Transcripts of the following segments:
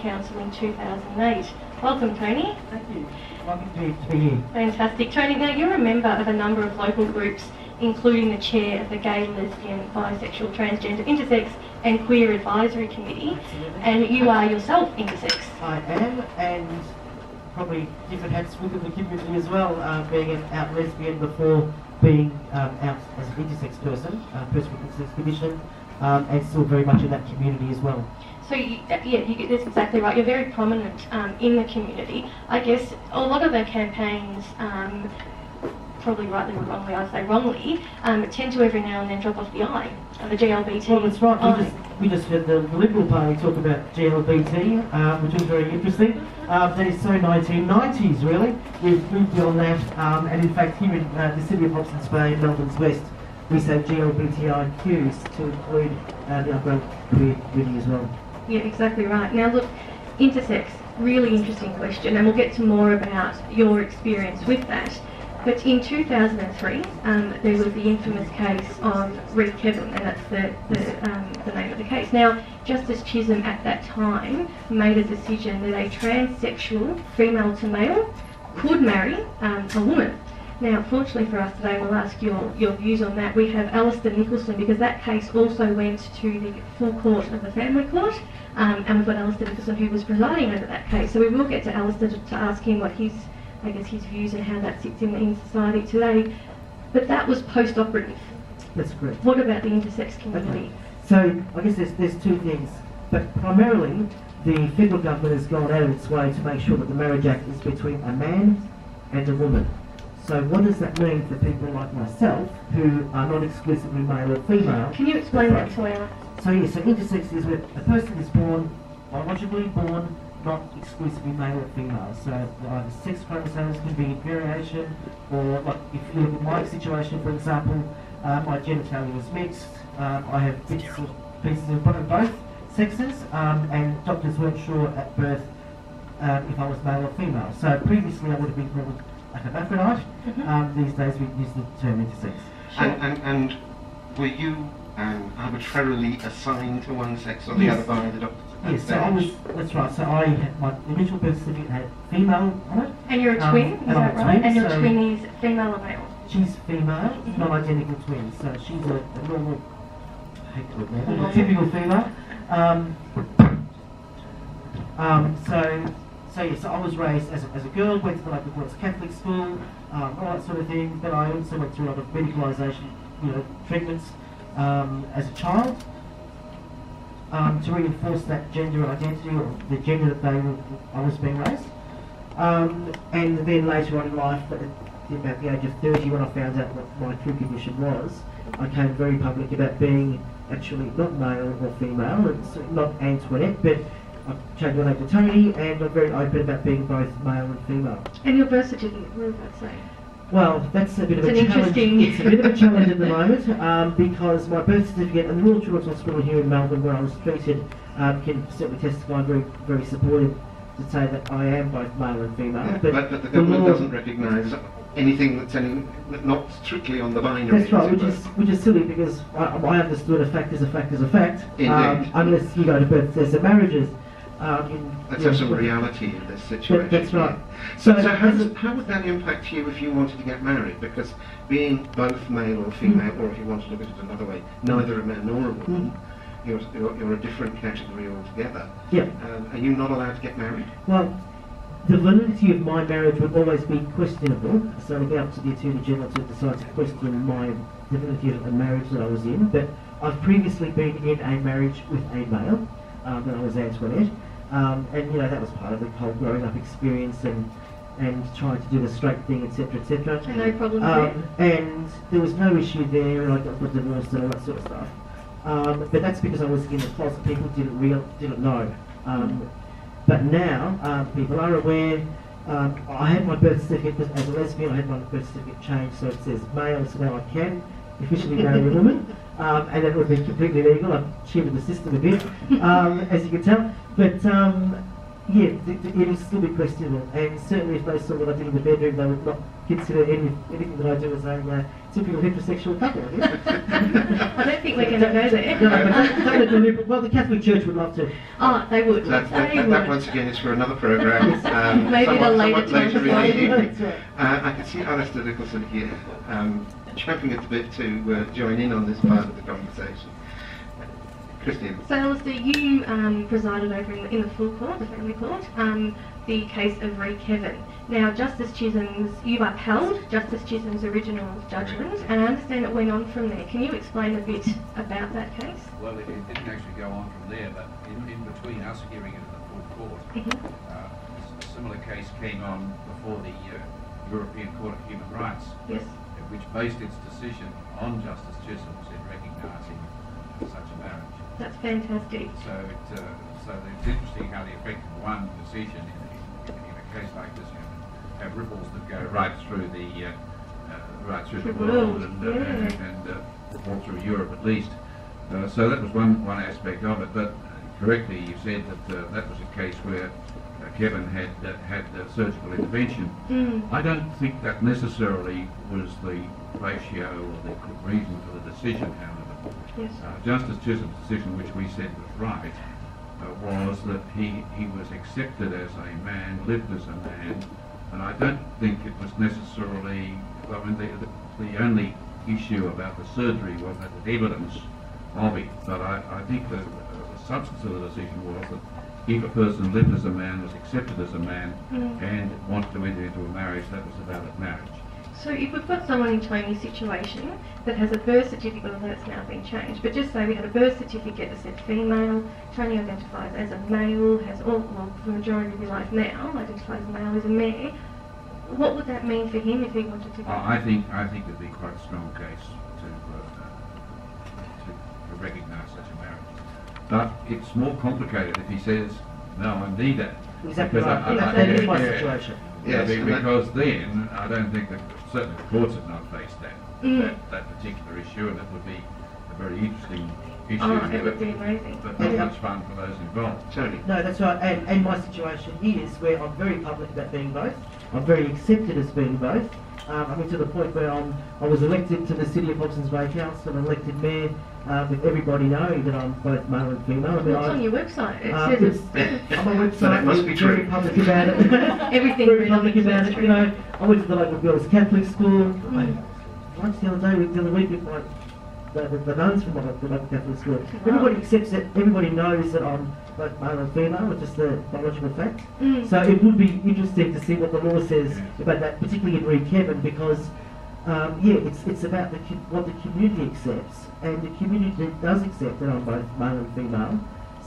Council in 2008. Welcome, Tony. Thank you. Lovely to be here. Fantastic. Tony, now you're a member of a number of local groups, including the chair of the Gay, Lesbian, Bisexual, Transgender, Intersex and Queer Advisory Committee. Absolutely. And you are yourself intersex. I am, and probably different hats within the community as well, being an out lesbian before being out as an intersex person with intersex condition, and still very much in that community as well. So, that's exactly right. You're very prominent in the community. I guess a lot of the campaigns, probably rightly or wrongly, I say wrongly, tend to every now and then drop off the eye, the GLBT. Well, that's right. We just heard the Liberal Party talk about GLBT, which was very interesting. That is so 1990s, really. We've moved beyond that, and in fact, here in the city of Hobsons Bay, Melbourne's West, we say GLBTIQs to include the upper queer community as well. Yeah, exactly right. Now look, intersex, really interesting question, and we'll get to more about your experience with that. But in 2003, there was the infamous case of Reed Kevin, and that's the name of the case. Now, Justice Chisholm at that time made a decision that a transsexual, female to male, could marry a woman. Now, fortunately for us today, we'll ask your views on that. We have Alistair Nicholson, because that case also went to the full court of the family court, and we've got Alistair Nicholson who was presiding over that case. So we will get to Alistair to ask him what his views and how that sits in society today. But that was post-operative. That's correct. What about the intersex community? Okay. So I guess there's two things, but primarily the federal government has gone out of its way to make sure that the Marriage Act is between a man and a woman. So what does that mean for people like myself who are not exclusively male or female? Can you explain that to our... So intersex is where a person is born, biologically born, not exclusively male or female. So either sex chromosomes can be variation, or like if you look at my situation, for example, my genitalia is mixed. I have pieces of both sexes, and doctors weren't sure at birth if I was male or female. So previously I would have been called a hermaphrodite. These days we use the term intersex. Sure. And were you arbitrarily assigned to one sex or the other by the doctor? Yes, so that's right. So I had my initial birth certificate had female on it. And you're a twin, is that right? Twin, and your so twin is female or male? She's female, non-identical twin. So she's a normal, I hate the word normal, a typical female. So I was raised as a girl, went to the local boys' Catholic school, all that sort of thing. Then I also went through a lot of medicalisation, treatments as a child. To reinforce that gender identity or the gender that I was being raised. And then later on in life, at about the age of 30, when I found out what my true condition was, I became very public about being actually not male or female, and not Antoinette, but I changed my name to Tony, and I'm very open about being both male and female. And your birth certificate, what does that say? Well, that's a bit of a challenge. It's a bit of a challenge at the moment, because my birth certificate and the Royal Children's Hospital here in Melbourne, where I was treated, can certainly testify very, very supportive to say that I am both male and female. Yeah, but the government doesn't recognise anything that's not strictly on the binary. That's right, which is silly, because I understood a fact is a fact is a fact. Indeed. Unless you go to birth tests and marriages. Let's have some reality in this situation. That's right. So how would that impact you if you wanted to get married? Because being both male or female, or if you want to look at it another way, neither a man nor a woman, you're a different category altogether. Yeah. Are you not allowed to get married? Well, the validity of my marriage would always be questionable, so it'll be up to the Attorney General to decide to question the validity of the marriage that I was in. But I've previously been in a marriage with a male when I was Antoinette. And that was part of the whole growing up experience and trying to do the straight thing, etc., etc. And no problem there. And there was no issue there, and I got divorced and all that sort of stuff. But that's because I was in the closet. People didn't know. But now people are aware. I had my birth certificate as a lesbian. I had my birth certificate changed so it says male, so now I can officially marry a woman. And that would be completely legal. I've cheated the system a bit, as you can tell. But Yeah, it is still be questionable, and certainly if they saw what I did in the bedroom, they would not consider anything that I do as a typical heterosexual couple. I guess. I don't think we're going to go there. No, but don't deliberate. Well, the Catholic Church would love to. Oh, they would. That once again is for another programme. Maybe the later later in the time. evening. That's right. I can see Alistair Nicholson here, champing at the bit to join in on this part of the conversation. Christine. So, Alistair, you presided over in the full court, the family court, the case of Ree Kevin. Now, you've upheld Justice Chisholm's original judgment, and I understand it went on from there. Can you explain a bit about that case? Well, it didn't actually go on from there, but in between us hearing it in the full court, a similar case came on before the European Court of Human Rights, Yes. which based its decision on Justice Chisholm's in recognising such a marriage. That's fantastic. So it's interesting how the effect of one decision in a case like this can have ripples that go right through the world and all through Europe at least. So that was one aspect of it. But correctly, you said that that was a case where Kevin had surgical intervention. I don't think that necessarily was the ratio or the reason for the decision, however. Yes. Justice Chisholm's decision, which we said was right, was that he was accepted as a man, lived as a man, and I don't think it was necessarily, I mean, the only issue about the surgery was that the evidence of it, but I think the substance of the decision was that if a person lived as a man, was accepted as a man, and wanted to enter into a marriage, that was a valid marriage. So if we've got someone in Tony's situation that has a birth certificate, although it's now been changed, but just say we had a birth certificate that said female, Tony identifies as a male, has for the majority of his life now, identifies as male, is a mayor, what would that mean for him if he wanted to go? I think it'd be quite a strong case to recognise such a marriage. But it's more complicated if he says, no, I'm neither. Exactly Because right. That is my situation. Yes, and because then I don't think that certainly the courts have not faced that particular issue, and it would be a very interesting issue. Oh, it would be amazing. But not much fun for those involved. Tony. No, that's right. And my situation is where I'm very public about being both. I'm very accepted as being both. I mean, to the point where I was elected to the City of Hobsons Bay Council, and elected mayor, with everybody knowing that I'm both male and female. I mean, What's on your website? It says it's So on my website. that must be very true. public about it. Everything very public about it. true. You know, I went to the local girls' Catholic school. Once the other week with the nuns from the local Catholic school. Everybody accepts it. Everybody knows that I'm both male and female, which is the biological fact. So it would be interesting to see what the law says about that, particularly in Ree Kevin, because it's about what the community accepts, and the community does accept that I'm both male and female.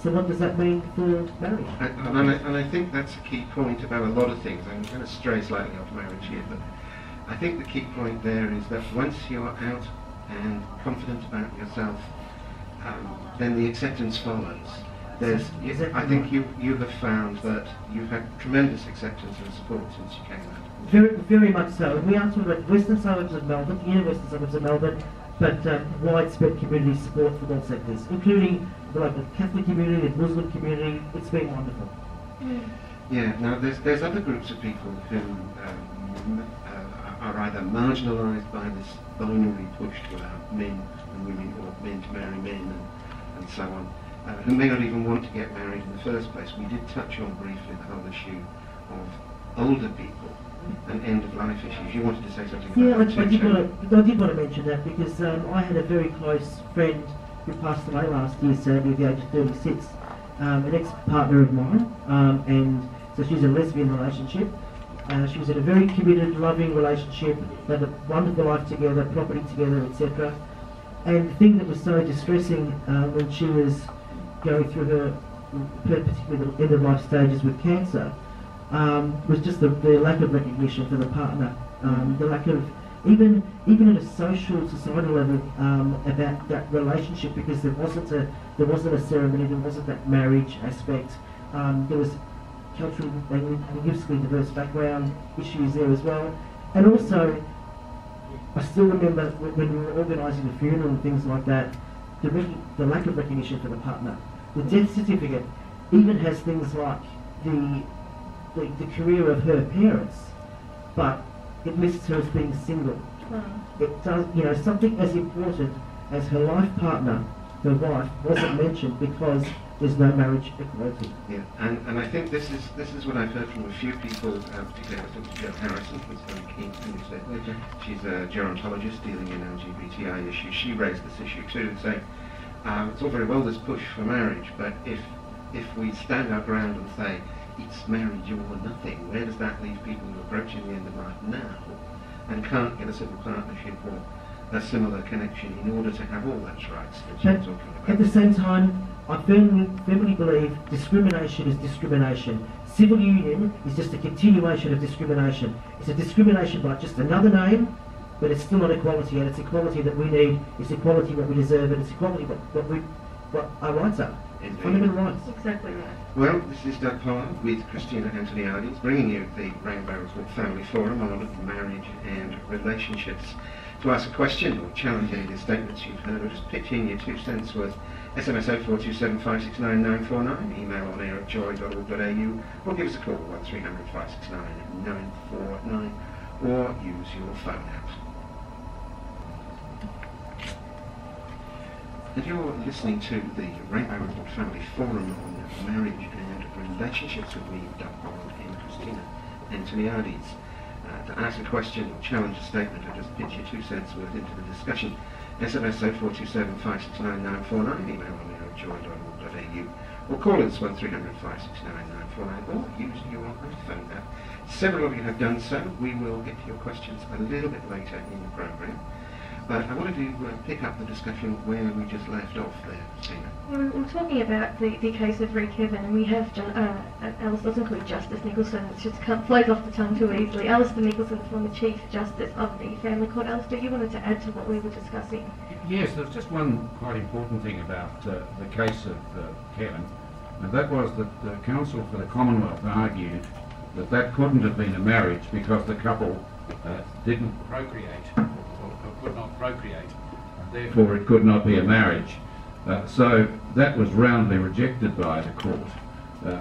So what does that mean for marriage? And I think that's a key point about a lot of things. I'm going to stray slightly off marriage here, but I think the key point there is that once you're out and confident about yourself, then the acceptance follows. I think you have found that you've had tremendous acceptance and support since you came out. Very, very much so. And we are talking about western suburbs of Melbourne, inner western suburbs of Melbourne, but widespread community support from all sectors, including the local Catholic community, the Muslim community. It's been wonderful. Yeah. Now there's other groups of people who are either marginalised by this binary push to allow men and women, or men to marry men, and so on, who may not even want to get married in the first place. We did touch on briefly the whole issue of older people and end-of-life issues. You wanted to say something about Yeah, that I too, did want to mention that because I had a very close friend who passed away last year, sadly, at the age of 36, an ex-partner of mine, and so she's a lesbian relationship. She was in a very committed, loving relationship, they had a wonderful life together, property together, etc. And the thing that was so distressing when she was going through her particularly the end-of-life stages with cancer, was just the lack of recognition for the partner, the lack of even at a social, societal level about that relationship, because there wasn't a ceremony, there wasn't that marriage aspect. There was cultural, linguistically diverse background issues there as well, and also I still remember when we were organising the funeral and things like that, the lack of recognition for the partner. The death certificate even has things like the career of her parents, but it lists her as being single. It does, you know, something as important as her life partner, her wife, wasn't mentioned because there's no marriage equality. Yeah, and I think this is what I've heard from a few people, particularly I was talking to Jo Harrison, who's very keen to finish that. Okay. She's a gerontologist dealing in LGBTI issues. She raised this issue too and saying, it's all very well this push for marriage, but if we stand our ground and say, it's marriage or nothing, where does that leave people who are approaching the end of life now and can't get a civil partnership or a similar connection in order to have all those rights that you're talking about? At the same time, I firmly believe discrimination is discrimination. Civil union is just a continuation of discrimination. It's a discrimination by just another name, but it's still not equality, and it's equality that we need, it's equality what we deserve, and it's equality what our rights are. Indeed. Fundamental rights. Exactly right. Well, this is Doug Pollard with Christina Antoniades, bringing you the Rainbow Report Family Forum on marriage and relationships. To ask a question or challenge any of the statements you've heard, or just pitch in your 2 cents worth, SMS 0427 569 949, email on air at joy.org.au, or give us a call 1300 569 949, or use your phone app. And you're listening to the Rainbow Report Family Forum on marriage and relationships with me, Doug Pollard, and Christina Antoniades. To ask a question or challenge a statement or just pitch your 2 cents worth into the discussion, SMS 0427 569 949, email on air at joy.org.au, or call us 1300 569 949, or use your iPhone app. Several of you have done so. We will get to your questions a little bit later in the programme. But I wanted to pick up the discussion where we just left off there, Tina. Yeah, we were talking about the case of Reed Kevin, and we have Alice doesn't call it Justice Nicholson, it just flows off the tongue too easily. Alistair Nicholson, former Chief Justice of the Family Court. Alistair, you wanted to add to what we were discussing? Yes, there's just one quite important thing about the case of Kevin, and that was that the counsel for the Commonwealth argued that couldn't have been a marriage because the couple didn't procreate, or could not procreate, and therefore it could not be a marriage. So that was roundly rejected by the court.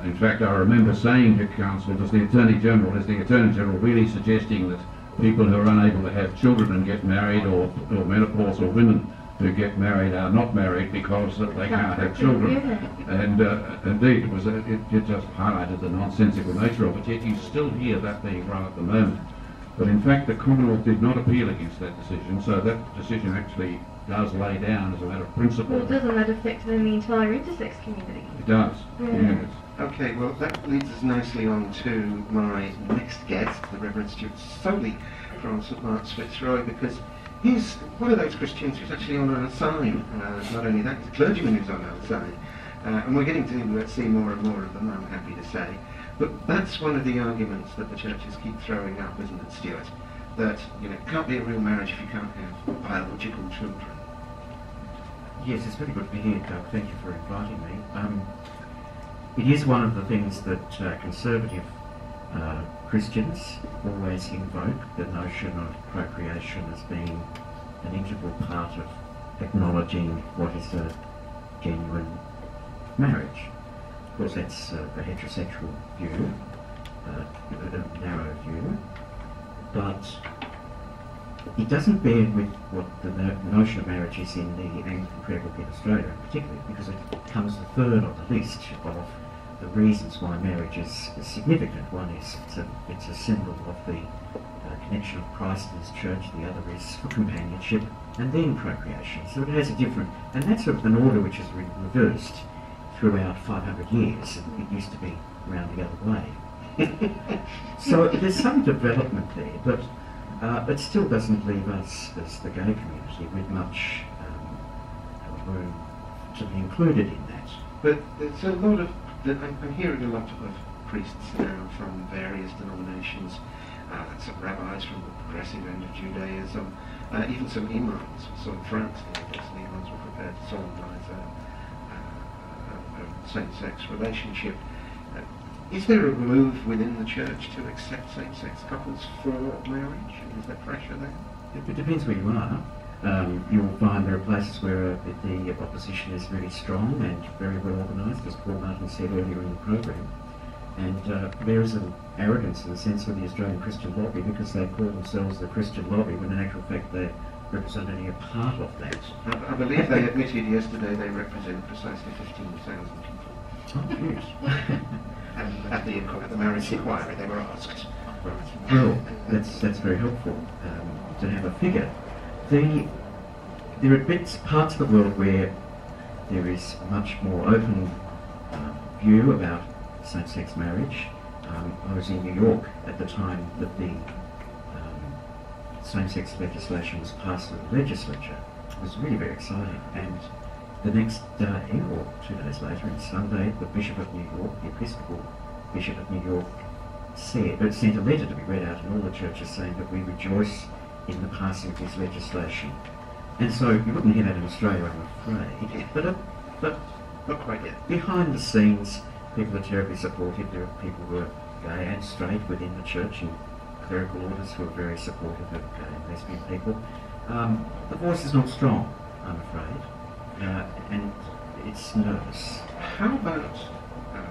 In fact, I remember saying to counsel, is the Attorney General really suggesting that people who are unable to have children and get married, or menopausal women who get married are not married because they can't have children? Yeah. And indeed, it just highlighted the nonsensical nature of it, yet you still hear that being run at the moment. But in fact, the Commonwealth did not appeal against that decision, so that decision actually does lay down as a matter of principle. Well, doesn't that affect then the entire intersex community? It does. Yeah. Yes. Okay, well that leads us nicely on to my next guest, the Reverend Stuart Soley from St Mark's Fitzroy, because he's one of those Christians who's actually on an assign. Not only that, he's a clergyman who's on an assign. And we're getting to see more and more of them, I'm happy to say. But that's one of the arguments that the churches keep throwing up, isn't it, Stuart? That, it can't be a real marriage if you can't have biological children. Yes, it's very good to be here, Doug. Thank you for inviting me. It is one of the things that conservative Christians always invoke, the notion of procreation as being an integral part of acknowledging what is a genuine marriage. Of course, that's a heterosexual view, a narrow view, but it doesn't bear with what the notion of marriage is in the Anglican Prayer Book in Australia, particularly because it comes the third on the list of the reasons why marriage is significant. One is it's a symbol of the connection of Christ and His church. The other is for companionship and then procreation. So it has a different, and that's sort of an order which is reversed throughout 500 years. It used to be around the other way. So there's some development there, but it still doesn't leave us as the gay community with much room to be included in that. But there's a lot of, I'm hearing a lot of priests now from various denominations, some rabbis from the progressive end of Judaism, even some imams. So in France, some imams were prepared to solemnize a same-sex relationship. Is there a move within the church to accept same-sex couples for marriage? Is there pressure there? It depends where you are. You'll find there are places where the opposition is really strong and very well organised, as Paul Martin said earlier in the program. And there is an arrogance in a sense with the Australian Christian lobby because they call themselves the Christian lobby when in actual fact they represent only a part of that. I believe they admitted yesterday they represent precisely 15,000 people. Oh, yes. And at the marriage inquiry they were asked. Right. Well, that's very helpful to have a figure. There are parts of the world where there is a much more open view about same-sex marriage. I was in New York at the time that the same-sex legislation was passed in the legislature. It was really very exciting. And the next day, or 2 days later, on Sunday, the Bishop of New York, the Episcopal Bishop of New York, sent a letter to be read out in all the churches saying that we rejoice in the passing of this legislation. And so you wouldn't hear that in Australia, I'm afraid. But Not quite yet. behind the scenes, people are terribly supportive. There are people who are gay and straight within the church and clerical orders who are very supportive of gay and lesbian people. The voice is not strong, I'm afraid, and it's nervous. How about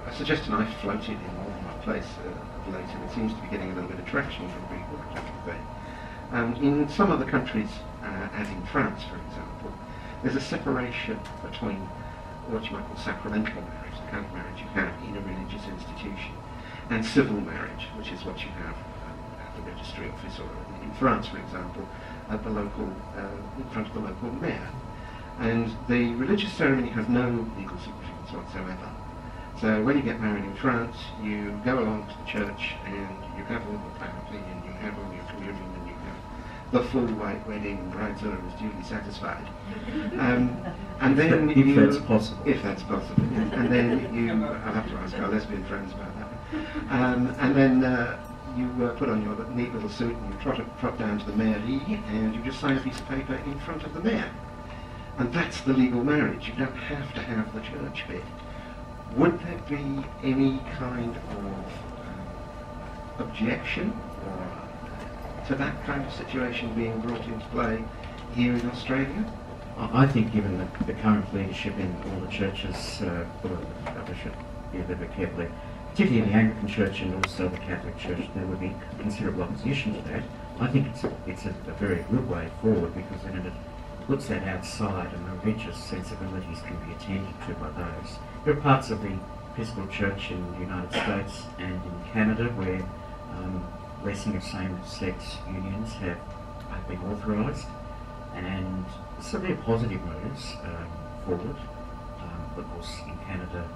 a suggestion I've floated in all my place of late, and it seems to be getting a little bit of traction from people, I have to say. In some other countries, as in France, for example, there's a separation between what you might call sacramental marriage, the kind of marriage you have in a religious institution, and civil marriage, which is what you have at the registry office, or in France, for example, at the local, in front of the local mayor. And the religious ceremony has no legal significance whatsoever. So when you get married in France, you go along to the church and you have all your family and you have all your communion and you have the full white wedding and bridegroom is duly satisfied. And then If that's possible. If that's possible. And then I'll have to ask our lesbian friends about that. And then you put on your neat little suit and you trot down to the mairie and you just sign a piece of paper in front of the mayor. And that's the legal marriage. You don't have to have the church bit. Would there be any kind of objection to that kind of situation being brought into play here in Australia? I think given the current leadership in all the churches, I should be a little bit carefully, particularly in the Anglican Church and also the Catholic Church, there would be considerable opposition to that. I think it's a very good way forward because then it puts that outside and the religious sensibilities can be attended to by those. There are parts of the Episcopal Church in the United States and in Canada where blessing of same-sex unions have been authorised, and so there are positive moves forward. Of course, in Canada,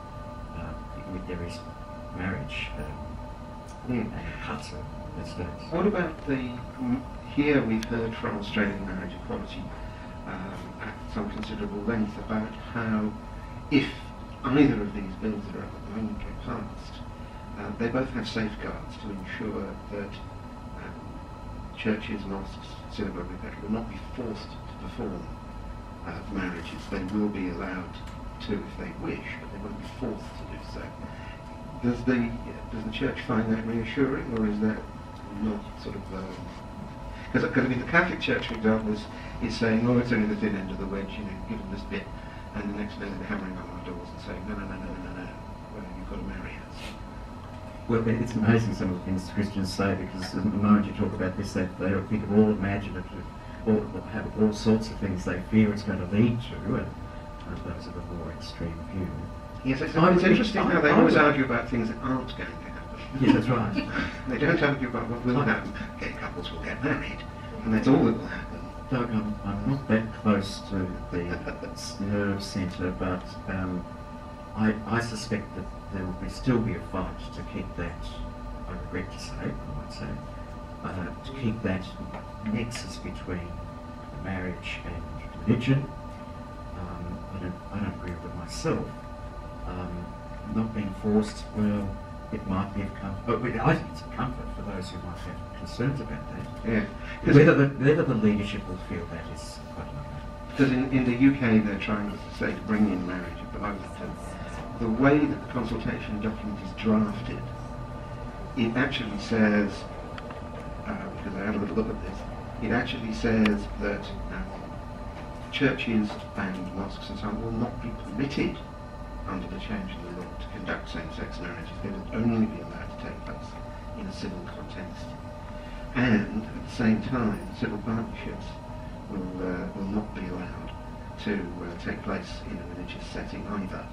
there is marriage and parts of the states. What about here we've heard from Australian Marriage Equality at some considerable length about how if either of these bills that are at the moment get passed, they both have safeguards to ensure that churches, mosques, synagogues, etc. will not be forced to perform marriages. They will be allowed to if they wish, but they won't be forced to do so. Does the church find that reassuring, or is that not sort of... Because I mean, the Catholic Church, for example, is saying, oh, it's only the thin end of the wedge, give them this bit, and the next day they're hammering on our doors and saying, no, well, you've got to marry us. Well, it's amazing some of the things Christians say because the moment you talk about this, they think of all imaginative, or have all sorts of things they fear it's going to lead to, and those are the more extreme view. Yes, it's interesting how they always argue about things that aren't going to happen. Yes, that's right. They don't argue about what will happen. Gay couples will get married, and that's all that will happen. Doug, I'm not that close to the nerve centre, but I suspect that there will still be a fight to keep that, I regret to say, I might say, to keep that nexus between marriage and religion. I don't agree with it myself. Not being forced, well, it might be a comfort, but I think it's a comfort for those who might have concerns about that. Yeah. Whether the leadership will feel that is quite another. Because in the UK they're trying to say to bring in marriage at the moment. The way that the consultation document is drafted, it actually says, because I had a little look at this, it actually says that churches and mosques and so on will not be permitted under the change in the law to conduct same-sex marriages. They would only be allowed to take place in a civil context. And at the same time, civil partnerships will not be allowed to take place in a religious setting either.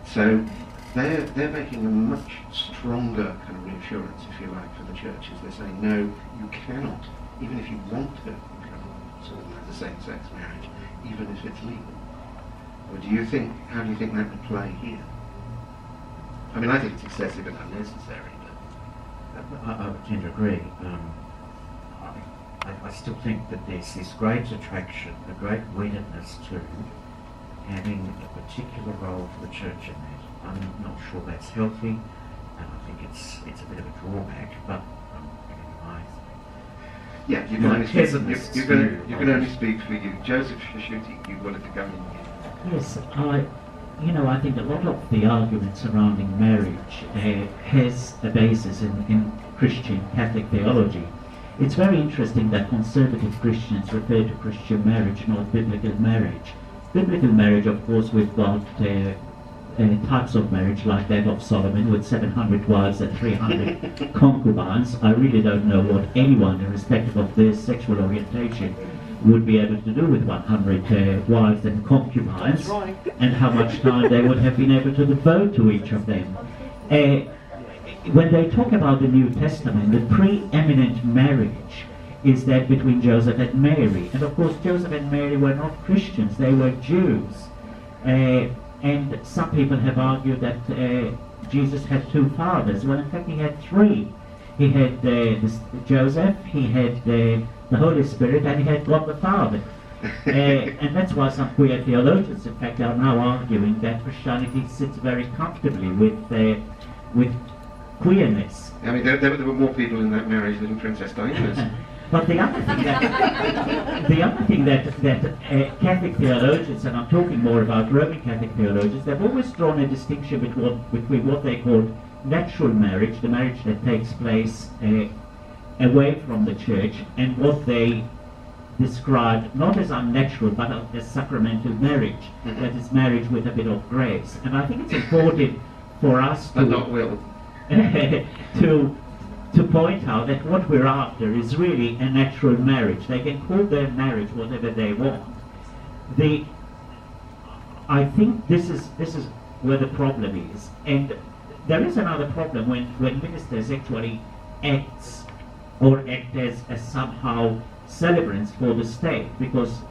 So they're making a much stronger kind of reassurance, if you like, for the churches. They're saying, no, you cannot, even if you want to, you cannot organise a same-sex marriage, even if it's legal. Or how do you think that would play here? I mean, I think it's excessive and unnecessary, but... I tend to agree. I still think that there's this great attraction, a great weddedness to having a particular role for the church in that. I'm not sure that's healthy, and I think it's a bit of a drawback, but yeah, you can only speak for you. Joseph Shishuti, you wanted to come in here. Yes, I think a lot of the argument surrounding marriage has a basis in Christian Catholic theology. It's very interesting that conservative Christians refer to Christian marriage, not biblical marriage. Biblical marriage, of course, we've got types of marriage like that of Solomon with 700 wives and 300 concubines. I really don't know what anyone, irrespective of their sexual orientation, would be able to do with 100 wives and concubines, and how much time they would have been able to devote to each of them. When they talk about the New Testament, the preeminent marriage is that between Joseph and Mary. And of course, Joseph and Mary were not Christians, they were Jews. And some people have argued that Jesus had two fathers. Well, in fact, he had three. He had Joseph, he had the Holy Spirit, and he had God the Father. And that's why some queer theologians, in fact, are now arguing that Christianity sits very comfortably with queerness. I mean, there were more people in that marriage than Princess Diana's. But the other thing that Catholic theologians, and I'm talking more about Roman Catholic theologians, they've always drawn a distinction between what they call natural marriage, the marriage that takes place away from the church, and what they describe not as unnatural but as sacramental marriage, that is marriage with a bit of grace. And I think it's important for us But not will. to point out that what we're after is really a natural marriage. They can call their marriage whatever they want. I think this is where the problem is. And there is another problem when ministers actually act as somehow celebrants for the state, because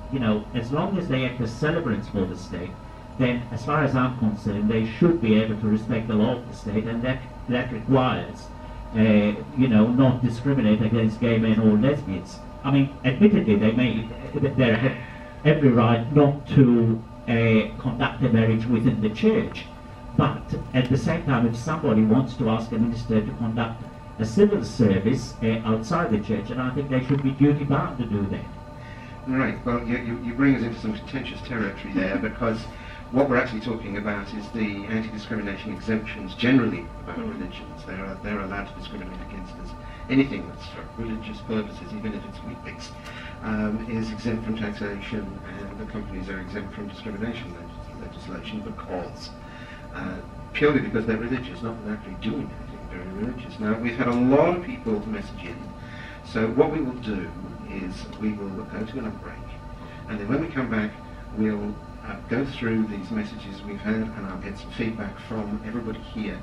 as long as they act as celebrants for the state, then as far as I'm concerned, they should be able to respect the law of the state, and that requires not discriminate against gay men or lesbians. I mean, admittedly, they have every right not to conduct a marriage within the church, but at the same time, if somebody wants to ask a minister to conduct a civil service outside the church, and I think they should be duty bound to do that. Right, well, you bring us into some contentious territory there, because what we're actually talking about is the anti-discrimination exemptions generally about religions. They're allowed to discriminate against us. Anything that's for religious purposes, even if it's Weet-Bix, is exempt from taxation, and the companies are exempt from discrimination legislation purely because they're religious, not that they're actually doing anything very religious. Now, we've had a lot of people message in, so what we will do is we will go to another break, and then when we come back, we'll go through these messages we've had, and I'll get some feedback from everybody here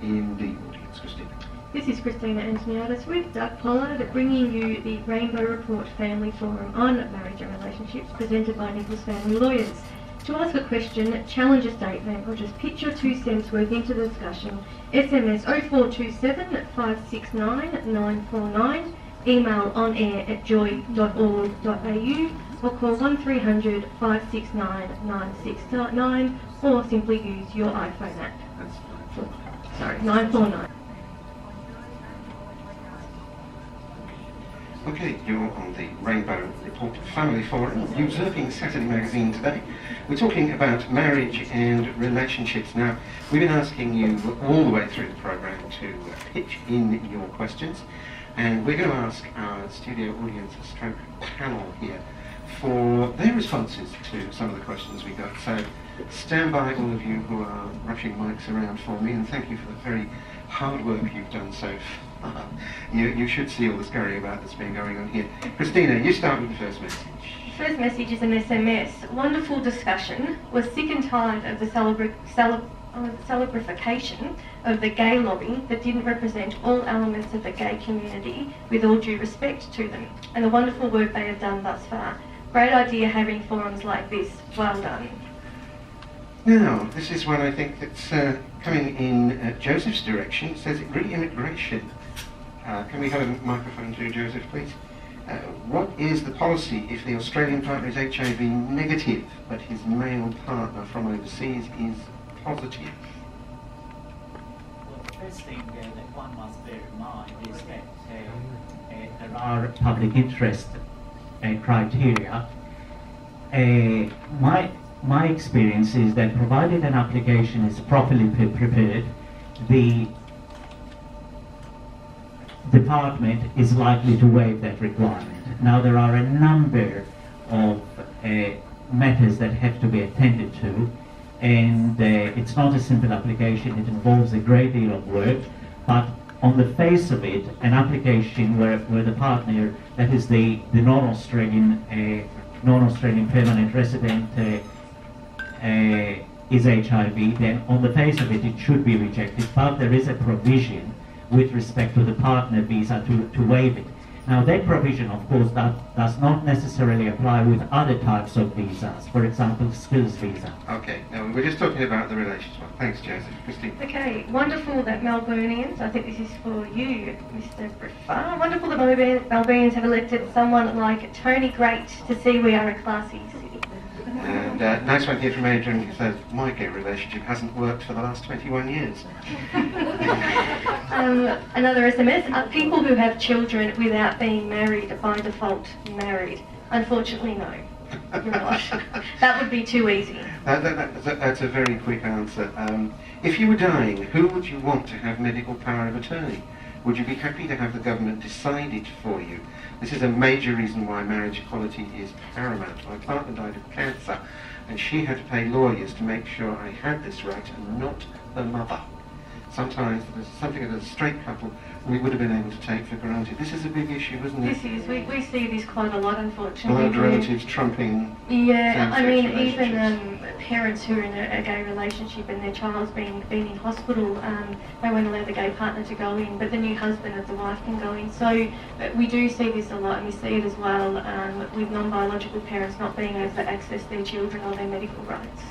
in the audience. Christina. This is Christina Antoniadis with Doug Pollard, bringing you the Rainbow Report Family Forum on Marriage and Relationships, presented by Nicholas Family Lawyers. To ask a question, challenge a statement, or just pitch your 2 cents worth into the discussion, SMS 0427 569 949, email onair@joy.org.au, or call 1300 569 9699, or simply use your iPhone app. That's 949. Okay, you're on the Rainbow Report Family Forum, Usurping Saturday Magazine today. We're talking about marriage and relationships. Now, we've been asking you all the way through the programme to pitch in your questions, and we're going to ask our studio audience, stroke panel here, for their responses to some of the questions we got. So, stand by, all of you who are rushing mics around for me, and thank you for the very hard work you've done so far. You should see all the scurry about that's been going on here. Christina, you start with the first message. First message is an SMS. Wonderful discussion. Was sick and tired of the celebrification of the gay lobby that didn't represent all elements of the gay community with all due respect to them, and the wonderful work they have done thus far. Great idea having forums like this. Well done. Now, this is one I think that's coming in Joseph's direction. It says re-immigration. Can we have a microphone to Joseph, please? What is the policy if the Australian partner is HIV negative, but his male partner from overseas is positive? Well, the first thing that one must bear in mind is that there are public interest criteria. My experience is that provided an application is properly prepared, the department is likely to waive that requirement. Now, there are a number of matters that have to be attended to, and it's not a simple application. It involves a great deal of work, but on the face of it, an application where the partner, that is the non-Australian permanent resident, is HIV, then on the face of it, it should be rejected. But there is a provision with respect to the partner visa to waive it. Now, that provision, of course, does not necessarily apply with other types of visas, for example, skills visa. Okay, now we're just talking about the relationship. Thanks, Joseph. Christine. Okay, wonderful that Melburnians, I think this is for you, Mr. Briffar, wonderful that Melburnians have elected someone like Tony Great to see we are a classy city. And nice one here from Adrian, who says, my gay relationship hasn't worked for the last 21 years. Another SMS, are people who have children without being married by default married? Unfortunately, no. You're not. That would be too easy. That's a very quick answer. If you were dying, who would you want to have medical power of attorney? Would you be happy to have the government decide it for you? This is a major reason why marriage equality is paramount. My partner died of cancer, and she had to pay lawyers to make sure I had this right and not the mother. Sometimes there's something as a straight couple we would have been able to take for granted. This is a big issue, isn't it? This is. We see this quite a lot, unfortunately. Blood relatives trumping. Yeah, I mean, relationships. even parents who are in a gay relationship and their child's been in hospital, they won't allow the gay partner to go in, but the new husband of the wife can go in. So we do see this a lot, and we see it as well with non-biological parents not being able to access their children or their medical rights.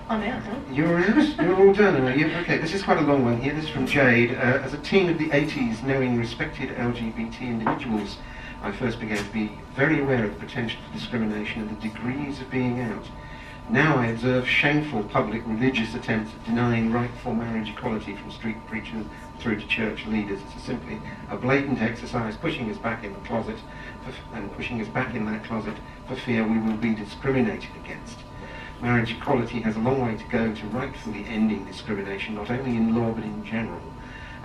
I'm out, huh? You're out? You're all done, are you? Okay, this is quite a long one here. This is from Jade. As a teen of the 80s, knowing respected LGBT individuals, I first began to be very aware of the potential for discrimination and the degrees of being out. Now I observe shameful public religious attempts at denying rightful marriage equality from street preachers through to church leaders. It's simply a blatant exercise pushing us back in the closet and pushing us back in that closet for fear we will be discriminated against. Marriage equality has a long way to go to rightfully ending discrimination, not only in law but in general,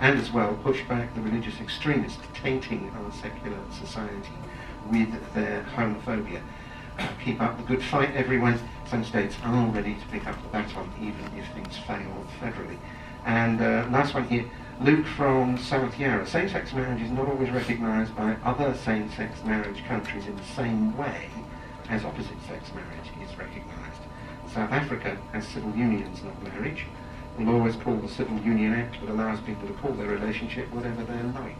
and as well push back the religious extremists tainting our secular society with their homophobia. Keep up the good fight, everyone. Some states are ready to pick up the baton, even if things fail federally. And last one here, Luke from South Yarra. Same-sex marriage is not always recognised by other same-sex marriage countries in the same way as opposite-sex marriage is recognised. South Africa has civil unions, not marriage. The law is called the Civil Union Act, but allows people to call their relationship whatever they like.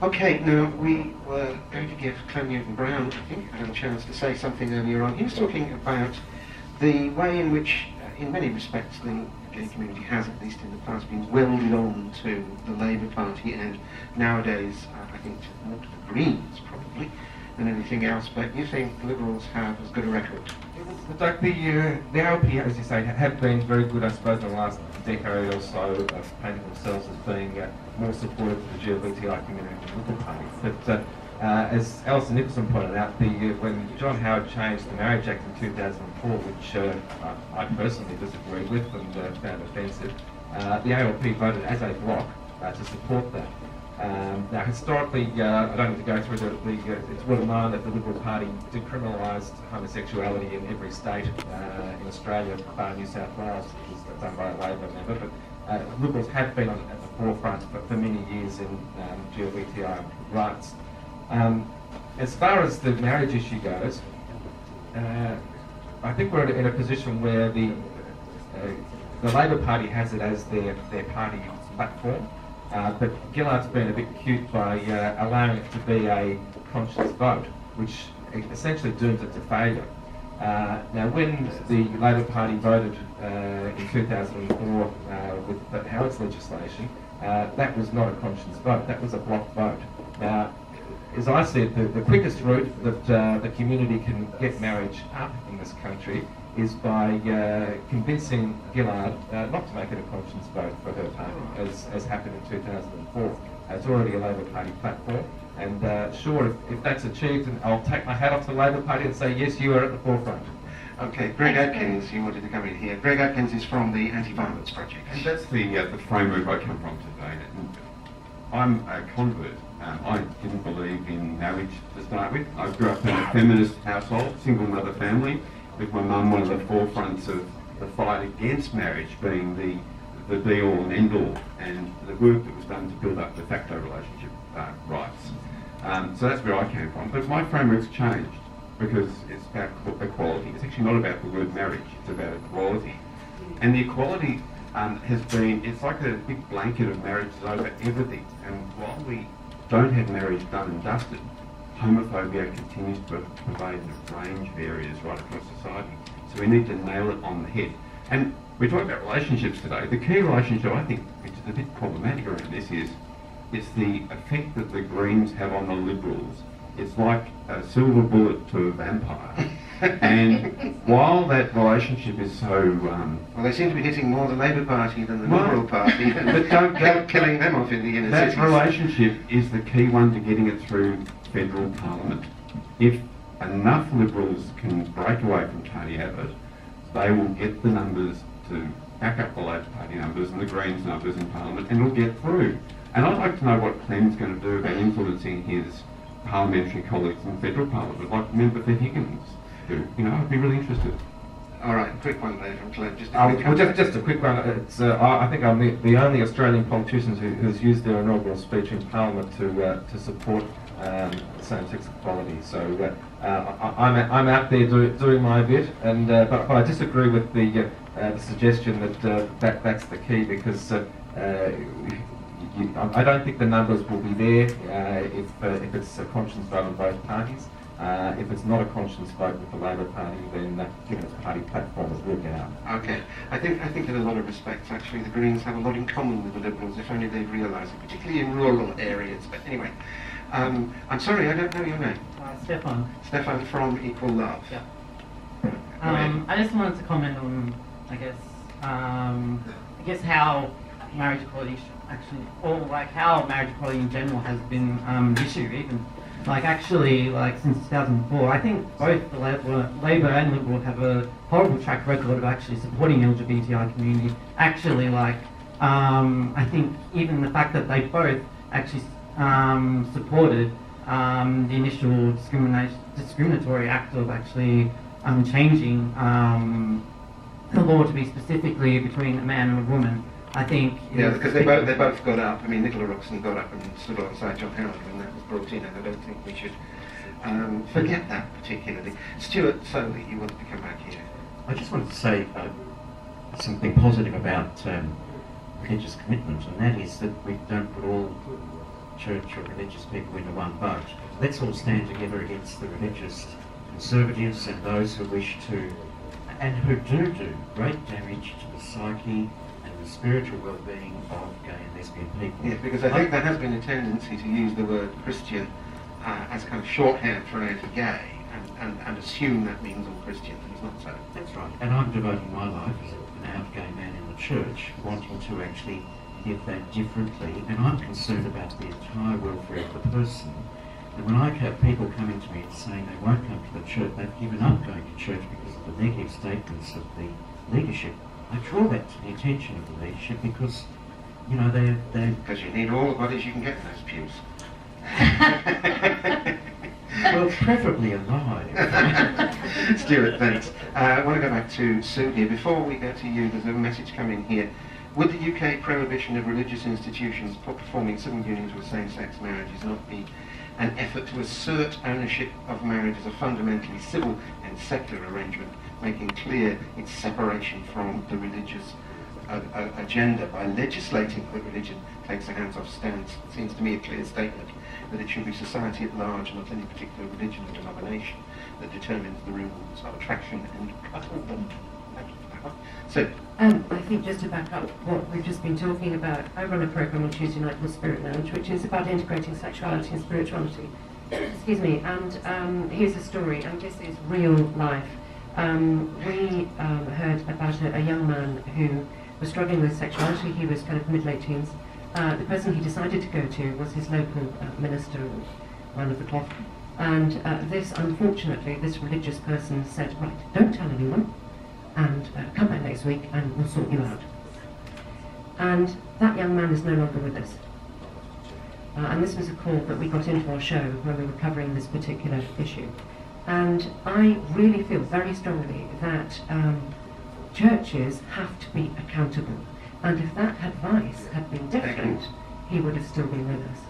Okay, now we were going to give Clem Newton-Brown, I think, a chance to say something earlier on. He was talking about the way in which, in many respects, the gay community has, at least in the past, been welded on to the Labour Party, and nowadays, I think, more to the Greens, probably, than anything else. But you think the Liberals have as good a record? Like the ALP, as you say, have been very good, I suppose, in the last decade or so, of painting themselves as being more supportive of the GLBTI community than the Liberal Party. But as Alison Nicholson pointed out, when John Howard changed the Marriage Act in 2004, which I personally disagreed with and found offensive, the ALP voted as a bloc to support that. Now, historically, I don't need to go through it's well known that the Liberal Party decriminalised homosexuality in every state in Australia, bar New South Wales, which was done by a Labor member. But Liberals have been at the forefront for many years in LGBTI rights. As far as the marriage issue goes, I think we're in a position where the Labor Party has it as their party platform. But Gillard's been a bit cute by allowing it to be a conscience vote, which essentially dooms it to failure. Now, when the Labor Party voted in 2004 with the Howard's legislation, that was not a conscience vote, that was a block vote. Now, as I said, the quickest route that the community can get marriage up in this country is by convincing Gillard not to make it a conscience vote for her party, as happened in 2004. It's already a Labor Party platform, and sure, if that's achieved, I'll take my hat off to the Labor Party and say, yes, you are at the forefront. Okay, Greg Atkins, you wanted to come in here. Greg Atkins is from the Anti-Violence Project. And that's the framework I come from today. And I'm a convert. I didn't believe in marriage to start with. I grew up in a feminist household, single mother family, with my mum one of the forefronts of the fight against marriage being the be-all and end-all, and the work that was done to build up de facto relationship rights. So that's where I came from. But my framework's changed because it's about equality. It's actually not about the word marriage, it's about equality. And the equality has been, it's like a big blanket of marriages over everything. And while we don't have marriage done and dusted, homophobia continues to pervade in a range of areas right across society. So we need to nail it on the head. And we're talking about relationships today. The key relationship, I think, which is a bit problematic around this, is the effect that the Greens have on the Liberals. It's like a silver bullet to a vampire. And while that relationship is so... well, they seem to be hitting more the Labour Party than the Liberal Party, but don't killing them off in the inner cities. That relationship is the key one to getting it through federal parliament. If enough Liberals can break away from Tony Abbott, they will get the numbers to back up the Labor Party numbers and the Greens numbers in parliament, and it'll get through. And I'd like to know what Clem's going to do about influencing his parliamentary colleagues in federal parliament, like Member for Higgins do. You know, I'd be really interested. All right, quick one there from Clem. Just a quick one. It's, I think I'm the only Australian politician who's used their inaugural speech in Parliament to support same-sex equality. So I'm out there doing my bit, and but I disagree with the suggestion that that's the key, because I don't think the numbers will be there if it's a conscience vote on both parties. If it's not a conscience vote with the Labor Party, then given its party platform, it will get out. Okay. I think in a lot of respects, actually, the Greens have a lot in common with the Liberals, if only they'd realise it, particularly in rural areas. But anyway, I'm sorry, I don't know your name. Stefan. Stefan from Equal Love. Yeah. I just wanted to comment on, I guess how marriage equality actually, or like how marriage equality in general has been an issue, even. Since 2004, I think both the Labor and Liberal have a horrible track record of actually supporting the LGBTI community. I think even the fact that they both actually supported the initial discriminatory act of actually changing the law to be specifically between a man and a woman. I think... Yeah, because they both got up. I mean, Nicola Roxon got up and stood alongside John Howard when that was brought in, and I don't think we should forget that particularly. Stuart Soley, you wanted to come back here. I just wanted to say something positive about religious commitment, and that is that we don't put all church or religious people into one boat. Let's all stand together against the religious conservatives and those who wish to, and who do great damage to the psyche and the spiritual well-being of gay and lesbian people. Yeah, because I think there has been a tendency to use the word Christian as kind of shorthand for anti-gay and assume that means all Christians, and it's not so. That's right. And I'm devoting my life as an out gay man in the church, wanting to actually live that differently, and I'm concerned about the entire welfare of the person. And when I have people coming to me and saying they won't come to the church, they've given up going to church because of the negative statements of the leadership, I draw that to the attention of the leadership, because you know, they're Because you need all the bodies you can get in those pews. well, preferably alive. Stuart, thanks. I want to go back to Sue here. Before we go to you, there's a message coming here. Would the UK prohibition of religious institutions performing civil unions with same-sex marriages not be an effort to assert ownership of marriage as a fundamentally civil and secular arrangement, making clear its separation from the religious agenda by legislating that religion takes a hands-off stance? It seems to me a clear statement that it should be society at large, not any particular religion or denomination, that determines the rules of attraction and coupledom. So, I think just to back up what we've just been talking about, I run a program on Tuesday night called Spirit Lounge, which is about integrating sexuality and spirituality. Excuse me, and here's a story, and this is real life. We heard about a young man who was struggling with sexuality. He was kind of mid-late teens. The person he decided to go to was his local minister, man of the cloth. And unfortunately, this religious person said, right, don't tell anyone, and come back next week and we'll sort you out. And that young man is no longer with us. And this was a call that we got into our show when we were covering this particular issue. And I really feel very strongly that churches have to be accountable. And if that advice had been different, he would have still been with us.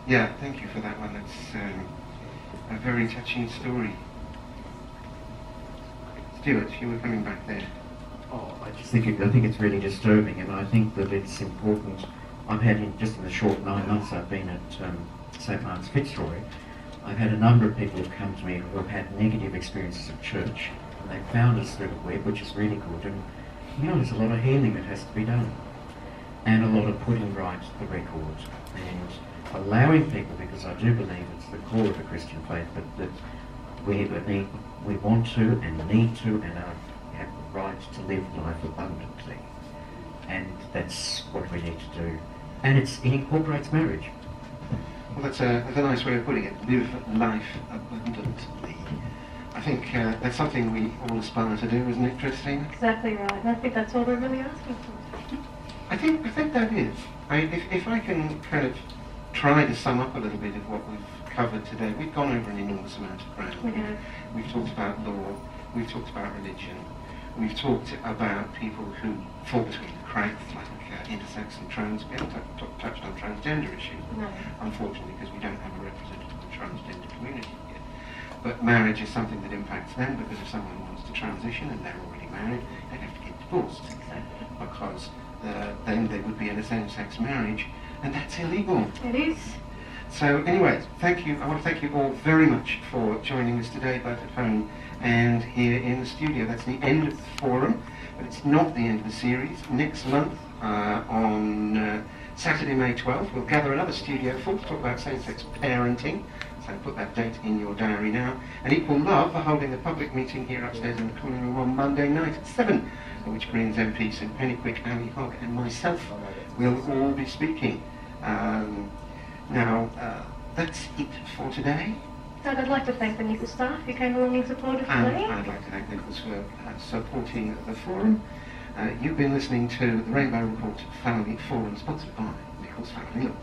yeah, thank you for that one. That's a very touching story. Stuart, you were coming back there. Oh, I think it's really disturbing, and I think that it's important. I've had, just in the short 9 months I've been at St Martin's Fitzroy, I've had a number of people who've come to me who have had negative experiences of church, and they've found us through the web, which is really good. And you know, there's a lot of healing that has to be done, and a lot of putting right the record, and allowing people, because I do believe it's the core of the Christian faith, but that we want to and need to and have the right to live life abundantly, and that's what we need to do. And it incorporates marriage. Well, that's a nice way of putting it. Live life abundantly. I think that's something we all aspire to do, isn't it, Christine? Exactly right. And I think that's all we're really asking for. I think that is. If I can kind of try to sum up a little bit of what we've covered today, we've gone over an enormous amount of ground. We have. We've talked about law, we've talked about religion, we've talked about people who fall between the cracks, like intersex and trans. We haven't touched on transgender issues, No. unfortunately, because we don't have a representative of the transgender community here. But marriage is something that impacts them, because if someone wants to transition and they're already married, they have to get divorced. Exactly. Because then they would be in a same-sex marriage, and that's illegal. It is. So anyway, thank you. I want to thank you all very much for joining us today, both at home and here in the studio. That's the end of the forum, but it's not the end of the series. Next month, on Saturday, May 12th, we'll gather another studio full to talk about same-sex parenting. So put that date in your diary now. And Equal Love are holding a public meeting here upstairs in the corner room on Monday night at 7, which brings MP St Pennyquick, Ali Hogg and myself. We'll all be speaking. Now, that's it for today. So I'd like to thank the Nickel staff who came along in support of today. And I'd like to thank Nicholas for supporting the forum. You've been listening to the Rainbow Report Family Forum, sponsored by Nichols Family Law.